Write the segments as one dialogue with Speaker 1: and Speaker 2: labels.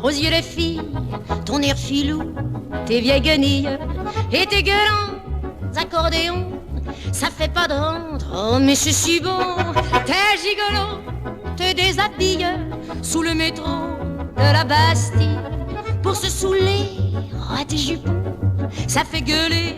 Speaker 1: aux yeux de fille, ton air filou, tes vieilles guenilles et tes gueulants accordéons. Ça fait pas de rendre, oh mais c'est si bon. T'es gigolo, te déshabille sous le métro de la Bastille pour se saouler à tes jupons. Ça fait gueuler,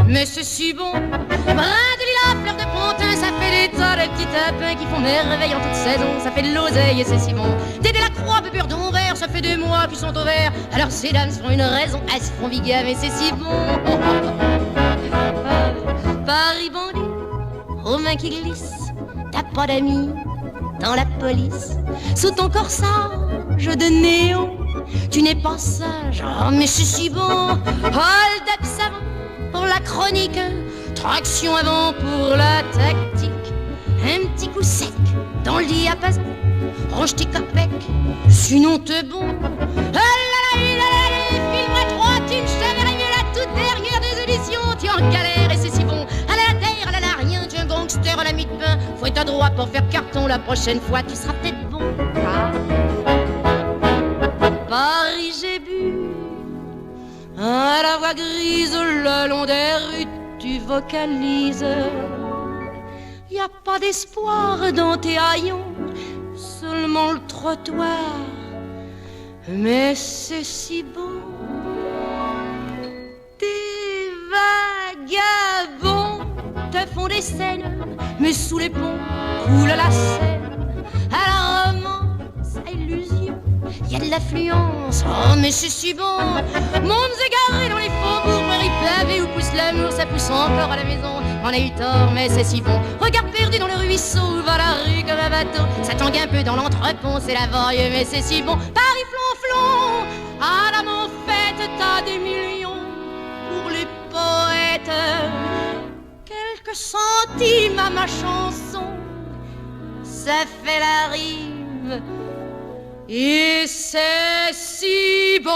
Speaker 1: mais c'est si bon. Brin de lilas, fleur de pontin, ça fait des tas de petits tapins qui font merveille en toute saison. Ça fait de l'oseille et c'est si bon. T'es de la croix, beurre d'onvers, ça fait 2 mois qu'ils sont au vert. Alors ces dames se font une raison, elles se font viga, mais c'est si bon. Paris bandit, aux mains qui glissent, t'as pas d'amis dans la police. Sous ton corsage de néon, tu n'es pas sage, oh mais c'est si bon. Hold-up savant pour la chronique, traction avant pour la tactique. Un petit coup sec dans le diapason, range tes capecs, sinon t'es bon. File-moi 3 thunes, je t'avais arrivé la toute dernière des auditions. T'es en galère et c'est si bon. À la terre, à la rien, tu es un gangster à la mie de pain. Faut être à droite pour faire carton la prochaine fois, tu seras peut-être bon. Paris, j'ai bu à la voix grise le long des rues, tu vocalises. Y a pas d'espoir dans tes haillons, seulement le trottoir, mais c'est si beau. Tes vagabonds te font des scènes, mais sous les ponts coule la Seine. À la romance, à illusion, y a de l'affluence, oh mais c'est si bon. Mondes égarés dans les faubourgs, prairies pavées où pousse l'amour, ça pousse encore à la maison. On a eu tort, mais c'est si bon. Regard perdu dans le ruisseau, où va la rue comme un bateau. Ça tangue un peu dans l'entrepont, c'est laborieux, mais c'est si bon. Paris flonflon, à la mon fête, t'as des millions pour les poètes. Quelques centimes à ma chanson, ça fait la rime. Et c'est si bon.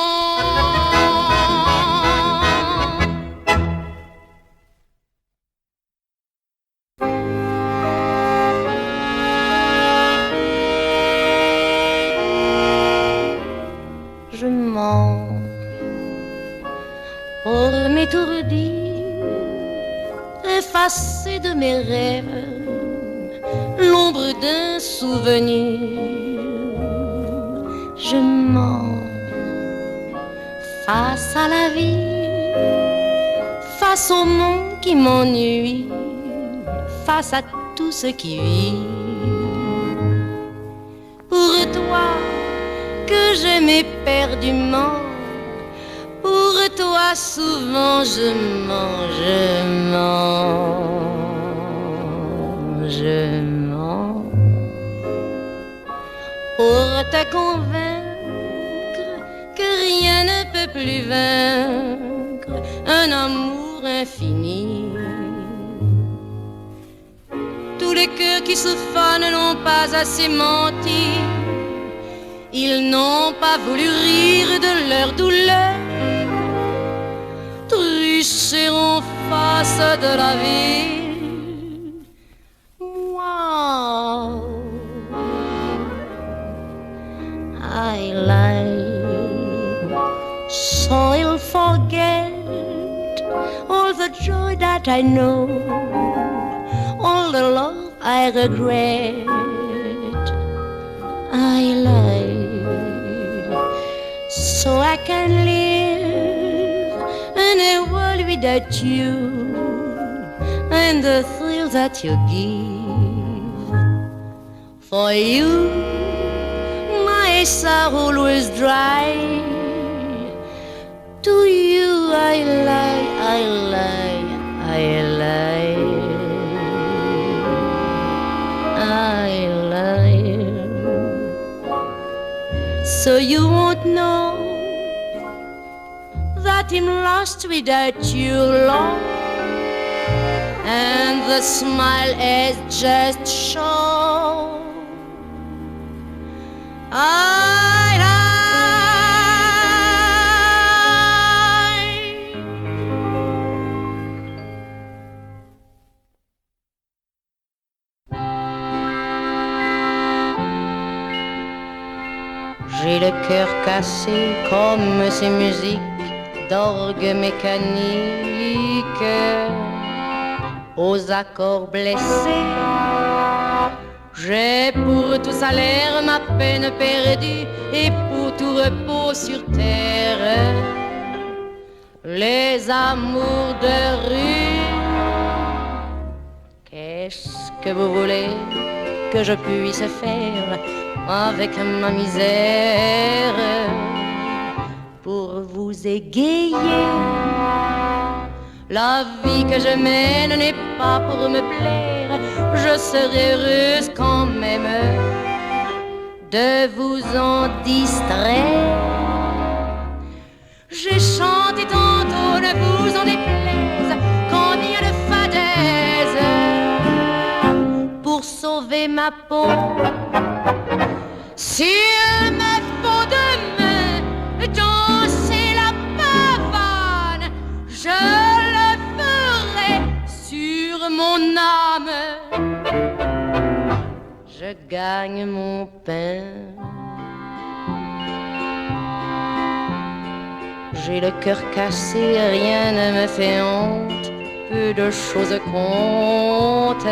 Speaker 1: Je mens pour m'étourdir, effacer de mes rêves l'ombre d'un souvenir. Je mens face à la vie, face au monde qui m'ennuie, face à tout ce qui vit. Pour toi que j'aimais perdument, pour toi souvent je mens, je mens, je mens. Pour te convaincre que rien ne peut plus vaincre un amour infini. Tous les cœurs qui se fanent n'ont pas assez menti. Ils n'ont pas voulu rire de leur douleur, tricher en face de la vie. Moi, I lie, so I'll forget all the joy that I know, all the love I regret. I lie, so I can live in a world without you and the thrill that you give. For you, my sorrow was dry. To you I lie, I lie, I lie, I lie. So you won't know that I'm lost without you, Lord, and the smile is just show. I lie. J'ai le cœur cassé comme ces musiques d'orgue mécanique aux accords blessés. J'ai pour tout salaire ma peine perdue et pour tout repos sur terre les amours de rue. Qu'est-ce que vous voulez que je puisse faire avec ma misère pour vous égayer? La vie que je mène n'est pas pour me plaire, je serai heureuse quand même de vous en distraire. J'ai chanté tantôt, ne vous en déplaise, combien de fadaises pour sauver ma peau. S'il me faut demain danser la pavane, je le ferai sur mon âme. Je gagne mon pain. J'ai le cœur cassé, rien ne me fait honte, peu de choses comptent,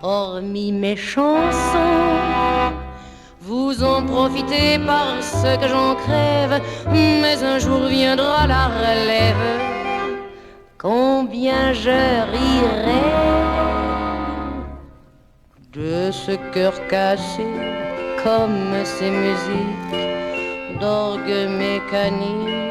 Speaker 1: hormis mes chansons. Vous en profitez parce que j'en crève, mais un jour viendra la relève. Combien je rirai de ce cœur cassé comme ces musiques d'orgue mécanique.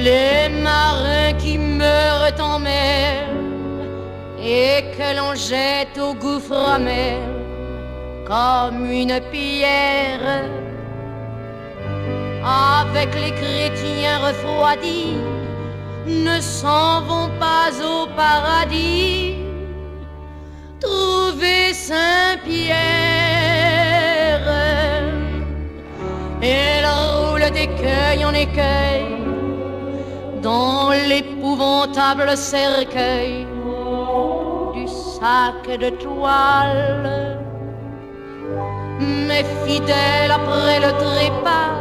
Speaker 1: Les marins qui meurent en mer et que l'on jette au gouffre amer comme une pierre, avec les chrétiens refroidis, ne s'en vont pas au paradis trouver Saint-Pierre. Elle roule d'écueil en écueil dans l'épouvantable cercueil du sac de toile. Mais fidèle après le trépas,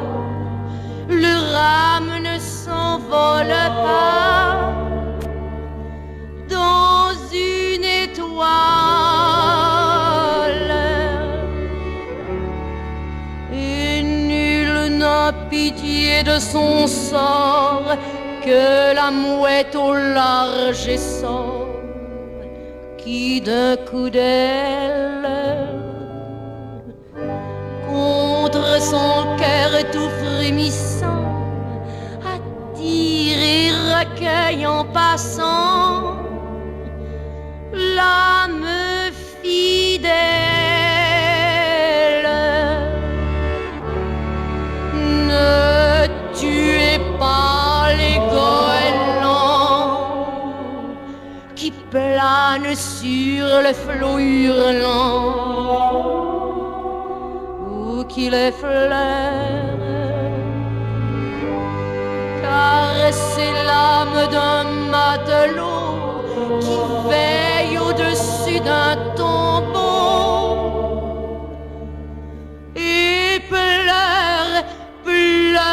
Speaker 1: le rame ne s'envole pas dans une étoile. Et nul n'a pitié de son sort que la mouette au large essor qui d'un coup d'aile contre son cœur tout frémissant attire et recueille en passant l'âme fidèle. Ne tuez pas les goélands qui planent sur le flot hurlant qui les flaire, car c'est l'âme d'un matelot qui veille au-dessus d'un tombeau et pleure, pleure.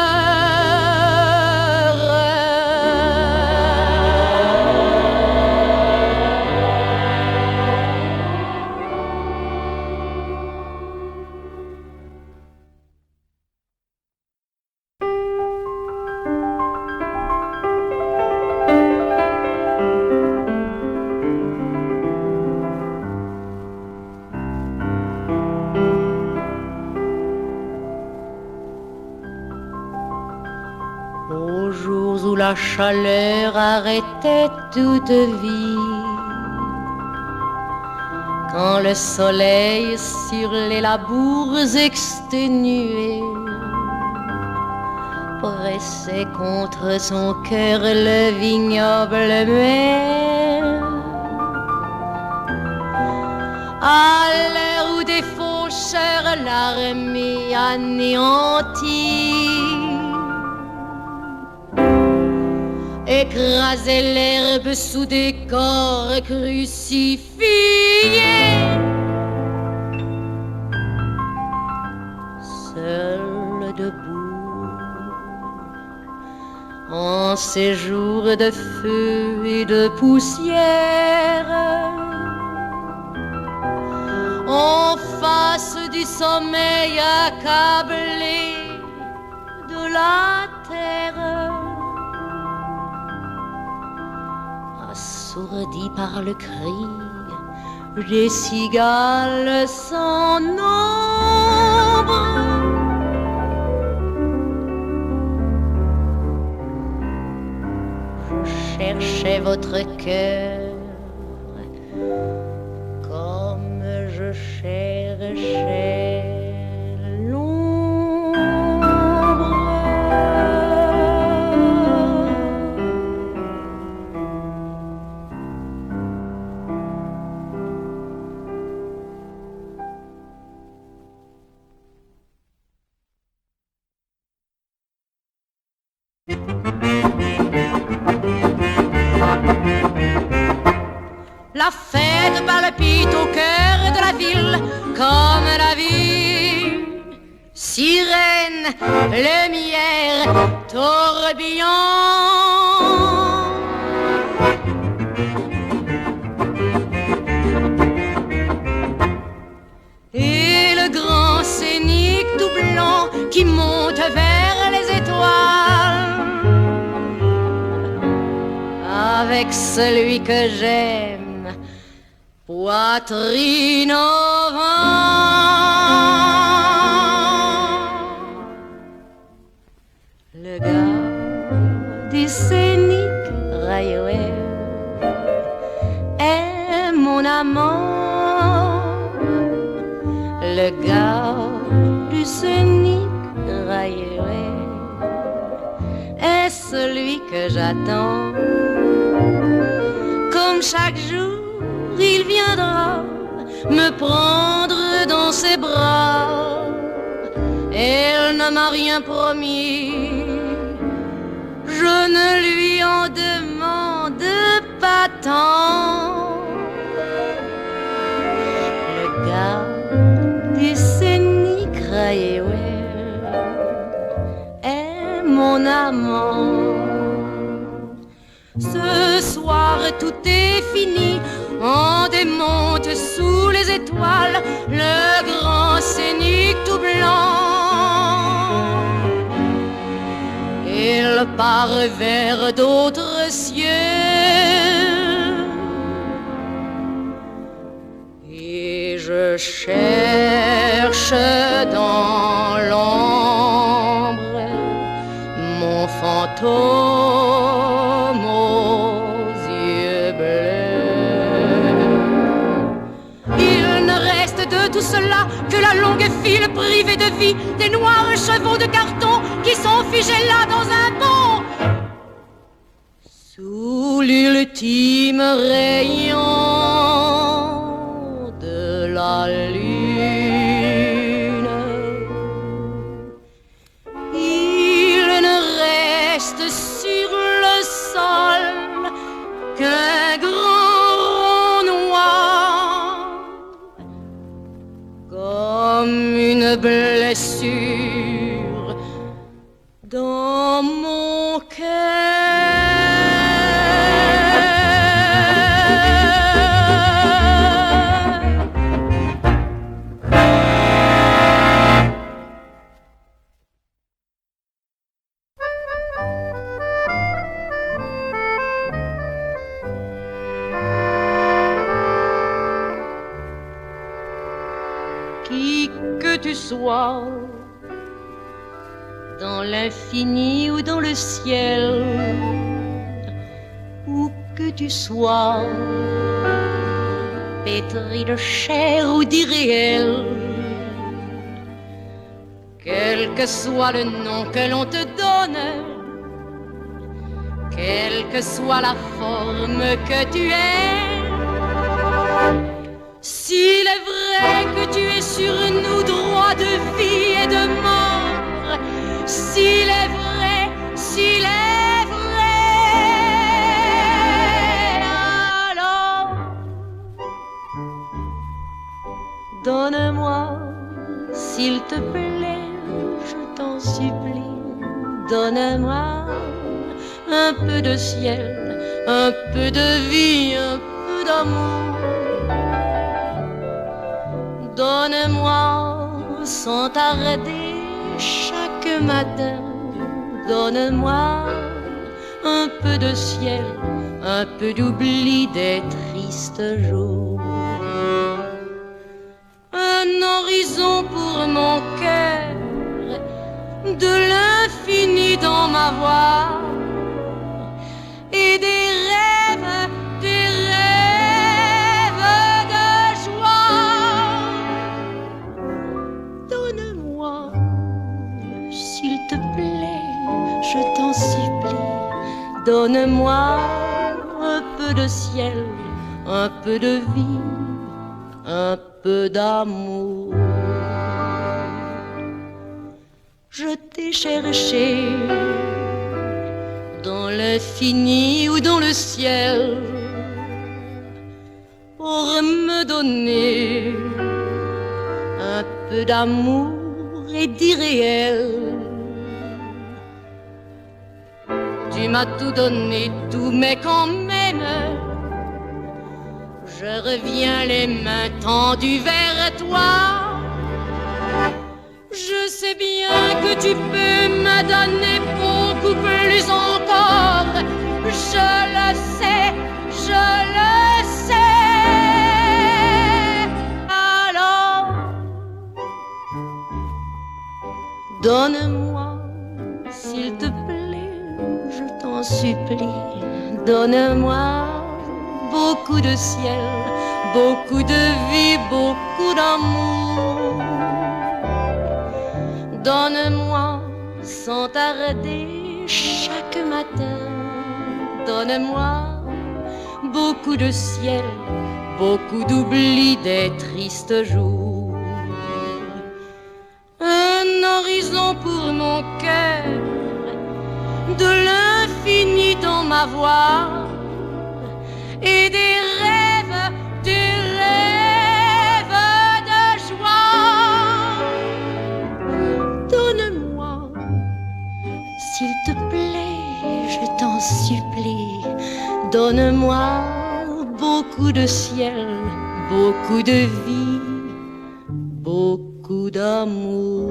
Speaker 1: Aux jours où la chaleur arrêtait toute vie, quand le soleil sur les labours exténués pressait contre son cœur le vignoble muet, à l'heure où des faucheurs l'armée anéantie. Écraser l'herbe sous des corps crucifiés. Seul debout, en ces jours de feu et de poussière, en face du sommeil accablé de la terre, assourdi par le cri des cigales sans nombre. Cherchez votre cœur comme je cherchais l'ombre. La fête palpite au cœur de la ville comme la vie. Sirène, lumière, tourbillon. Et le grand scénique tout blanc qui monte vers les étoiles. Avec celui que j'aime, poitrine au vent. Le gars du scénique railway est mon amant. Le gars du scénique railway est celui que j'attends. Comme chaque jour, il viendra me prendre dans ses bras. Elle ne m'a rien promis, je ne lui en demande pas tant. Le gars du scénique railway est mon amant. Ce soir tout est fini, on démonte sous les étoiles le grand scénique tout blanc. Il part vers d'autres cieux et je cherche dans l'ombre mon fantôme aux yeux bleus. Il ne reste de tout cela que la longue file privée de vie des noirs chevaux de carton qui sont figés là dans un banc sous l'ultime rayon de la lune. Il ne reste sur le sol qu'un grand rond noir, comme une blessure dans mon cœur. Qui que tu sois, dans l'infini ou dans le ciel, où que tu sois, pétri de chair ou d'irréel, quel que soit le nom que l'on te donne, quelle que soit la forme que tu es, s'il est vrai que tu es sur nous droit Donne-moi, s'il te plaît, je t'en supplie, donne-moi un peu de ciel, un peu de vie, un peu d'amour. Donne-moi sans tarder chaque matin, donne-moi un peu de ciel, un peu d'oubli des tristes jours. Un horizon pour mon cœur, de l'infini dans ma voix, et des rêves de joie. Donne-moi, s'il te plaît, je t'en supplie, donne-moi un peu de ciel, un peu de vie, un peu d'amour. Je t'ai cherché dans l'infini ou dans le ciel pour me donner un peu d'amour et d'irréel. Tu m'as tout donné, tout, mais quand même je reviens les mains tendues vers toi. Je sais bien que tu peux me donner beaucoup plus encore. Je le sais, je le sais. Alors, donne-moi, s'il te plaît, je t'en supplie, donne-moi beaucoup de ciel, beaucoup de vie, beaucoup d'amour. Donne-moi sans tarder chaque matin, donne-moi beaucoup de ciel, beaucoup d'oubli des tristes jours. Un horizon pour mon cœur, de l'infini dans ma voix, et des rêves de joie. Donne-moi, s'il te plaît, je t'en supplie, donne-moi beaucoup de ciel, beaucoup de vie, beaucoup d'amour.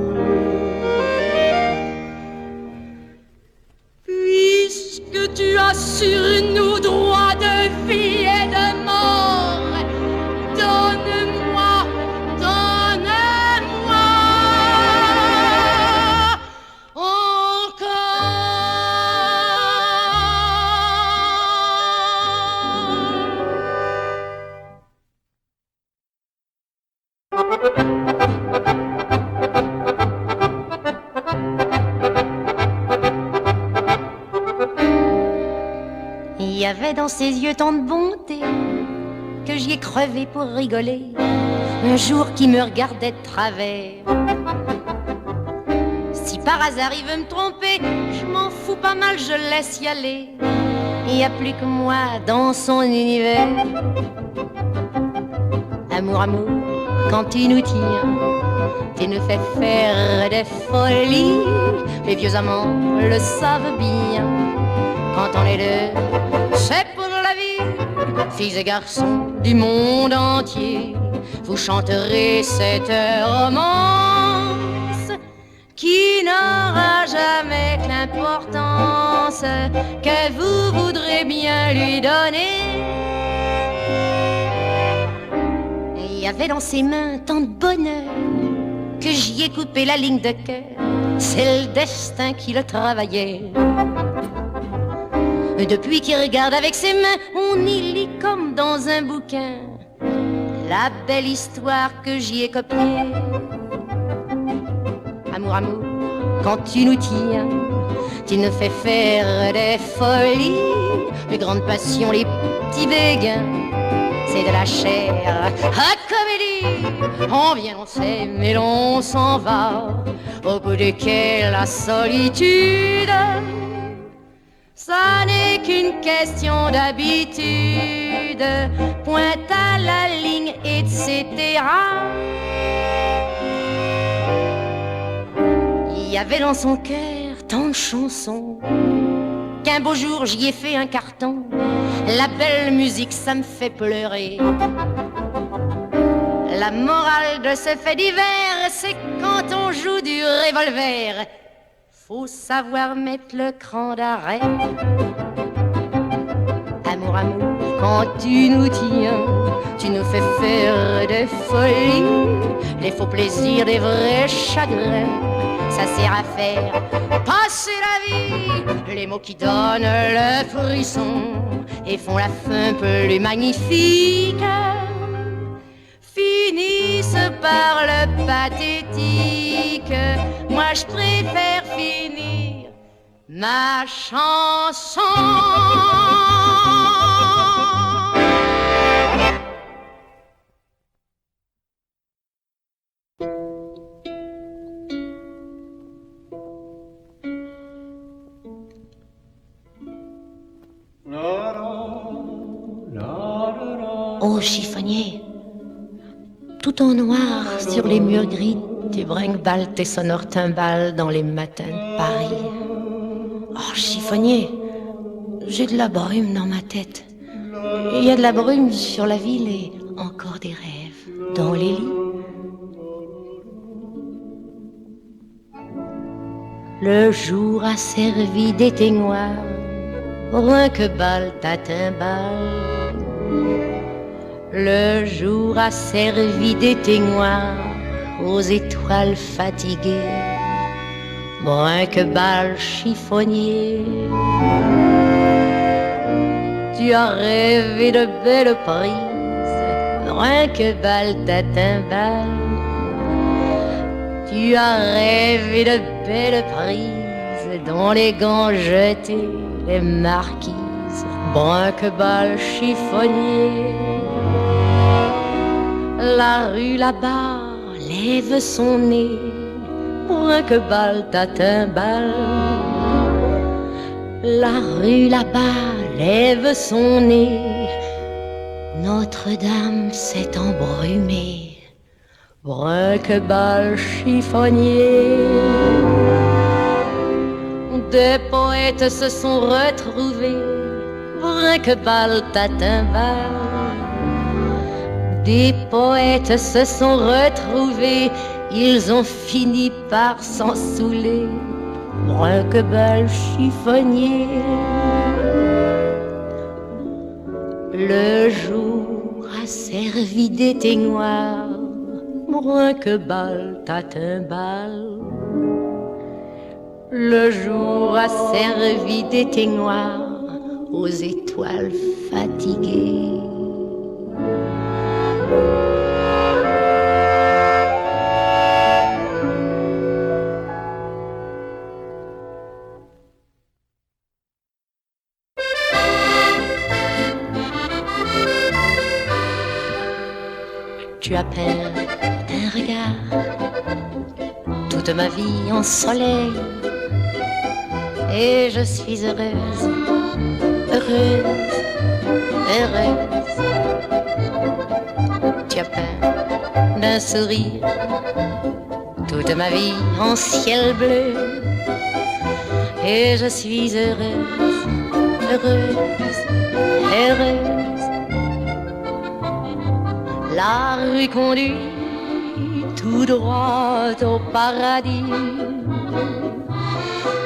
Speaker 1: Puisque tu as sur nous droit de vie et de mort, donne-moi, donne-moi Il y avait dans ses yeux tant de bonté que j'y ai crevé pour rigoler. Un jour qui me regardait de travers. Si par hasard il veut me tromper, je m'en fous pas mal, je laisse y aller. Il n'y a plus que moi dans son univers. Amour, amour, quand tu nous tiens, tu nous fais faire des folies. Les vieux amants le savent bien. Quand on est deux, c'est pour la vie. Filles et garçons du monde entier, vous chanterez cette romance qui n'aura jamais que l'importance que vous voudrez bien lui donner. Il y avait dans ses mains tant de bonheur que j'y ai coupé la ligne de cœur. C'est le destin qui le travaillait. Depuis qu'il regarde avec ses mains, on y lit comme dans un bouquin la belle histoire que j'y ai copiée. Amour, amour, quand tu nous tiens, tu nous fais faire des folies. Les grandes passions, les petits béguins, c'est de la chair à comédie. On vient, on s'aime et l'on s'en va, au bout duquel la solitude, ça n'est qu'une question d'habitude. Pointe à la ligne, etc. avait dans son cœur tant de chansons qu'un beau jour j'y ai fait un carton. La belle musique, ça me fait pleurer. La morale de ce fait divers, c'est quand on joue du revolver, faut savoir mettre le cran d'arrêt. Amour, amour, quand tu nous tiens, tu nous fais faire des folies, les faux plaisirs, des vrais chagrins. Ça sert à faire passer la vie, les mots qui donnent le frisson et font la fin plus magnifique finissent par le pathétique. Moi je préfère finir ma chanson. Ô chiffonnier, tout en noir sur les murs gris, tes brinques-balles, tes sonores timbales dans les matins de Paris. Oh chiffonnier, j'ai de la brume dans ma tête. Il y a de la brume sur la ville et encore des rêves dans les lits. Le jour a servi d'éteignoir, rien que balle ta timbale. Le jour a servi d'éteignoir aux étoiles fatiguées, moins que balle chiffonnier. Tu as rêvé de belles prises, rien que balle ta timbale. Tu as rêvé de belles prises, dont les gants jetés, les marquises, brun que balle chiffonnier. La rue là-bas lève son nez, brun que balle ta timbale. La rue là-bas lève son nez, Notre-Dame s'est embrumée, brun que balle chiffonnier. Des poètes se sont retrouvés, brun que balle ta timbale. Des poètes se sont retrouvés, ils ont fini par s'en saouler, brun que balle chiffonnier. Le jour a servi d'éteignoir, brun que balle ta timbale. Le jour a servi d'éteignoir aux étoiles fatiguées. Tu as peint un regard, toute ma vie en soleil, et je suis heureuse, heureuse, heureuse. Tu as peint d'un sourire toute ma vie en ciel bleu, et je suis heureuse, heureuse, heureuse. La rue conduit tout droit au paradis.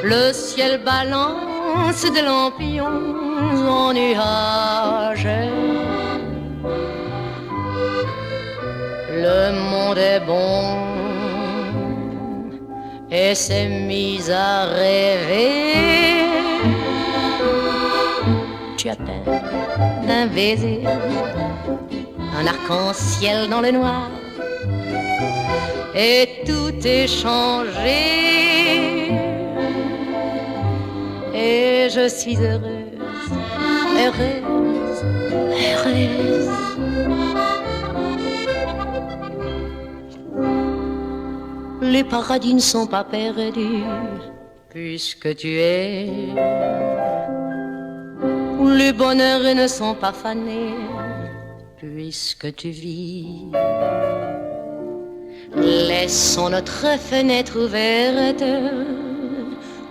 Speaker 1: Le ciel balance de lampions en nuages. Le monde est bon et s'est mis à rêver. Tu as peint d'un baiser un arc-en-ciel dans le noir, et tout est changé, et je suis heureuse, heureuse, heureuse. Les paradis ne sont pas perdus, puisque tu es. Les bonheurs ne sont pas fanés, puisque tu vis. Laissons notre fenêtre ouverte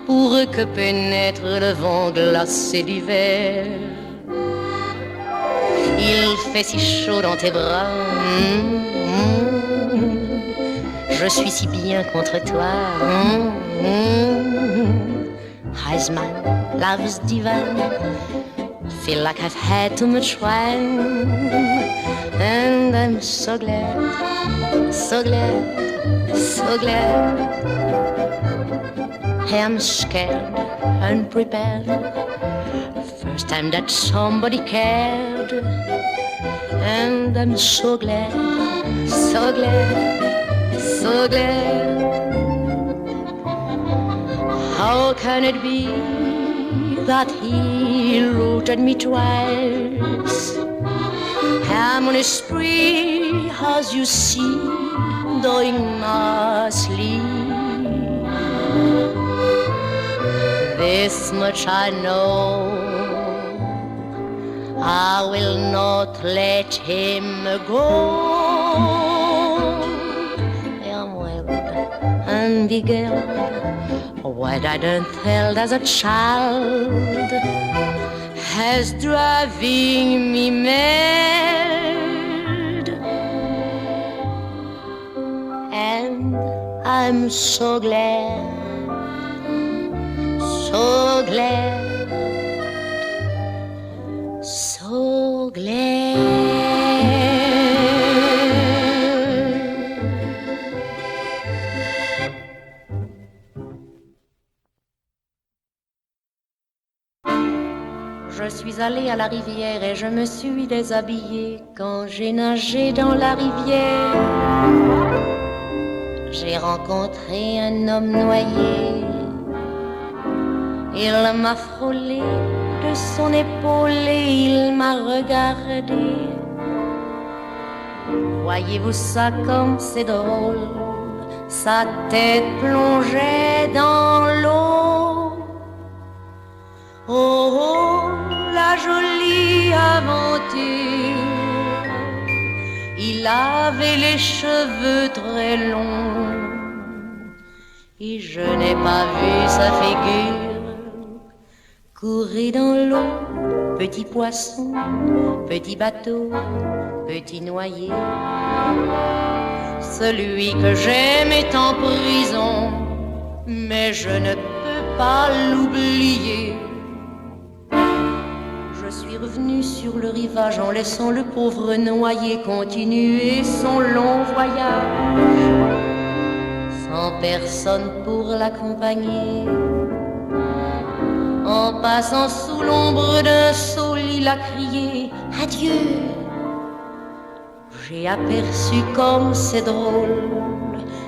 Speaker 1: pour que pénètre le vent glacé d'hiver. Il fait si chaud dans tes bras, je suis si bien contre toi. Heisman, love's divine. Feel like I've had too much wine, and I'm so glad, so glad, so glad. I'm scared, unprepared. First time that somebody cared, and I'm so glad, so glad, so glad. How can it be that he looked at me twice? I'm on a spree, as you see, during my sleep. This much I know, I will not let him go. I'm wild and beguiled, what I don't tell as a child has driving me mad. And I'm so glad, so glad, so glad. Je suis allée à la rivière et je me suis déshabillée. Quand j'ai nagé dans la rivière, j'ai rencontré un homme noyé. Il m'a frôlé de son épaule et il m'a regardé. Voyez-vous ça comme c'est drôle, sa tête plongeait dans l'eau. Oh, oh, la jolie aventure. Il avait les cheveux très longs et je n'ai pas vu sa figure. Courir dans l'eau, petit poisson, petit bateau, petit noyé. Celui que j'aime est en prison, mais je ne peux pas l'oublier. Je suis revenu sur le rivage en laissant le pauvre noyé continuer son long voyage, sans personne pour l'accompagner. En passant sous l'ombre d'un saule, il a crié adieu. J'ai aperçu comme c'est drôle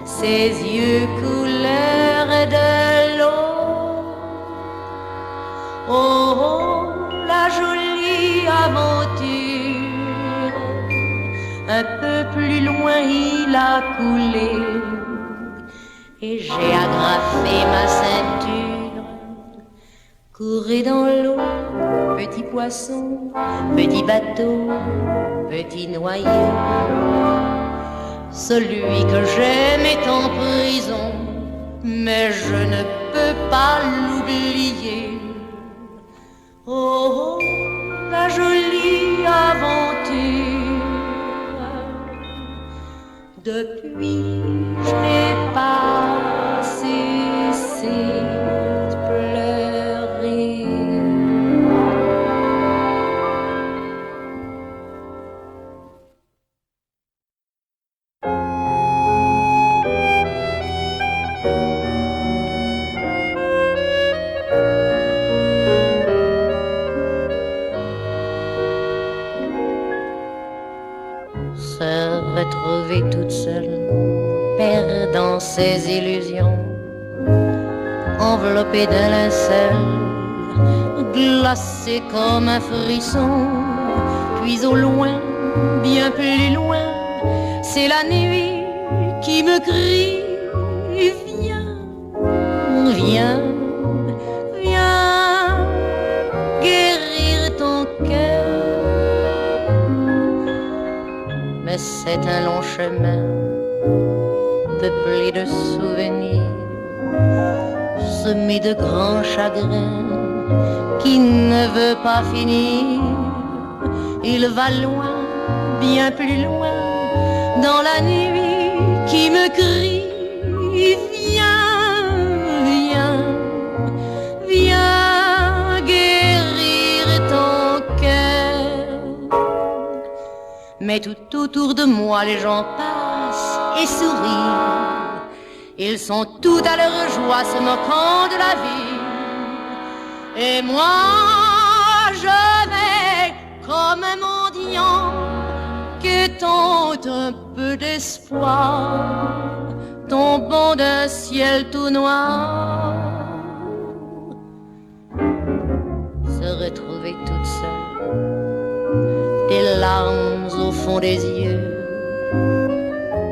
Speaker 1: ses yeux couleur de l'eau. Oh, oh, la jolie aventure. Un peu plus loin il a coulé et j'ai agrafé ma ceinture. Courez dans l'eau, petit poisson, petit bateau, petit noyé. Celui que j'aime est en prison, mais je ne peux pas l'oublier. Oh, oh, la jolie aventure. Depuis, je n'ai pas cessé de pleurer. Se retrouver toute seule, perdant ses illusions, enveloppée d'un linceul, glacée comme un frisson. Puis au loin, bien plus loin, c'est la nuit qui me crie viens, viens, viens guérir ton cœur. Mais c'est un long chemin de peuplé de souvenirs, semé de grands chagrins qui ne veut pas finir. Il va loin, bien plus loin, dans la nuit qui me crie, viens, viens, viens guérir ton cœur. Mais tout autour de moi les gens passent et sourient, ils sont tout à leur joie se moquant de la vie. Et moi je vais comme un mendiant qui tente un peu d'espoir, tombant d'un ciel tout noir. Se retrouver toute seule, des larmes au fond des yeux,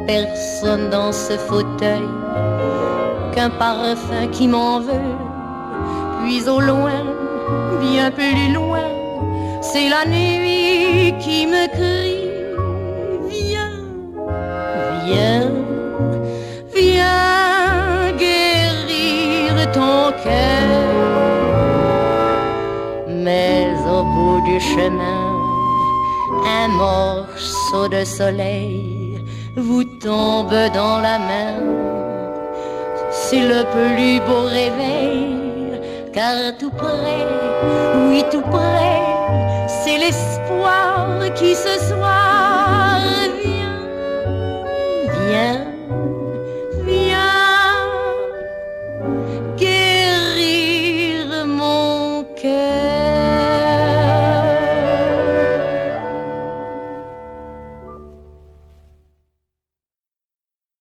Speaker 1: personne dans ce fauteuil qu'un parfum qui m'en veut. Puis au loin, bien plus loin, c'est la nuit qui me crie, viens, viens, viens guérir ton cœur. Mais au bout du chemin, un morceau de soleil vous tombe dans la main. C'est le plus beau réveil, car tout près, oui tout près, c'est l'espoir qui ce soir vient, vient,